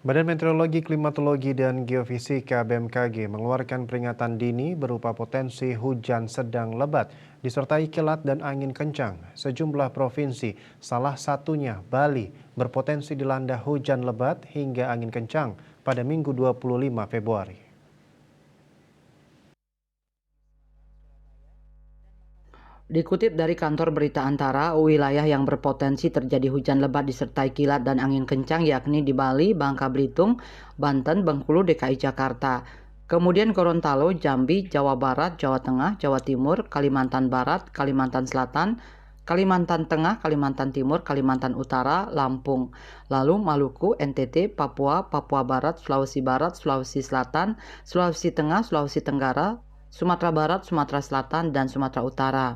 Badan Meteorologi, Klimatologi, dan Geofisika (BMKG) mengeluarkan peringatan dini berupa potensi hujan sedang lebat, disertai kilat dan angin kencang. Sejumlah provinsi, salah satunya Bali, berpotensi dilanda hujan lebat hingga angin kencang pada Minggu 25 Februari. Dikutip dari kantor berita Antara, wilayah yang berpotensi terjadi hujan lebat disertai kilat dan angin kencang yakni di Bali, Bangka Belitung, Banten, Bengkulu, DKI Jakarta. Kemudian Gorontalo, Jambi, Jawa Barat, Jawa Tengah, Jawa Timur, Kalimantan Barat, Kalimantan Selatan, Kalimantan Tengah, Kalimantan Timur, Kalimantan Utara, Lampung. Lalu Maluku, NTT, Papua, Papua Barat, Sulawesi Barat, Sulawesi Selatan, Sulawesi Tengah, Sulawesi Tenggara, Sumatera Barat, Sumatera Selatan, dan Sumatera Utara.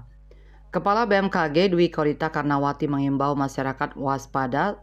Kepala BMKG Dwi Korita Karnawati mengimbau masyarakat waspada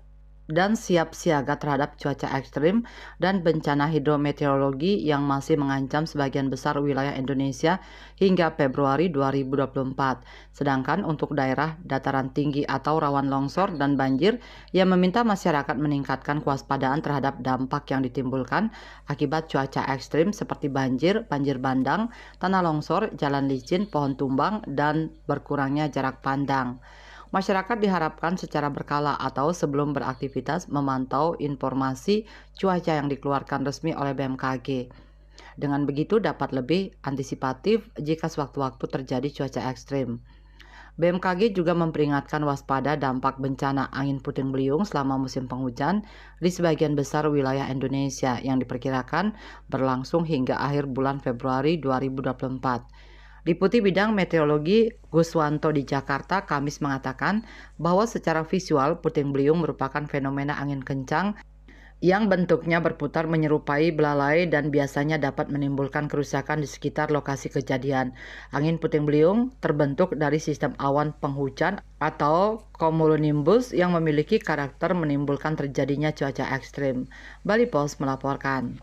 dan siap siaga terhadap cuaca ekstrim dan bencana hidrometeorologi yang masih mengancam sebagian besar wilayah Indonesia hingga Februari 2024. Sedangkan untuk daerah dataran tinggi atau rawan longsor dan banjir, ia meminta masyarakat meningkatkan kewaspadaan terhadap dampak yang ditimbulkan akibat cuaca ekstrim seperti banjir, banjir bandang, tanah longsor, jalan licin, pohon tumbang, dan berkurangnya jarak pandang. Masyarakat diharapkan secara berkala atau sebelum beraktivitas memantau informasi cuaca yang dikeluarkan resmi oleh BMKG. Dengan begitu dapat lebih antisipatif jika sewaktu-waktu terjadi cuaca ekstrim. BMKG juga memperingatkan waspada dampak bencana angin puting beliung selama musim penghujan di sebagian besar wilayah Indonesia yang diperkirakan berlangsung hingga akhir bulan Februari 2024. Deputi Bidang Meteorologi Guswanto di Jakarta Kamis mengatakan bahwa secara visual puting beliung merupakan fenomena angin kencang yang bentuknya berputar menyerupai belalai dan biasanya dapat menimbulkan kerusakan di sekitar lokasi kejadian. Angin puting beliung terbentuk dari sistem awan penghujan atau cumulonimbus yang memiliki karakter menimbulkan terjadinya cuaca ekstrim. Bali Post melaporkan.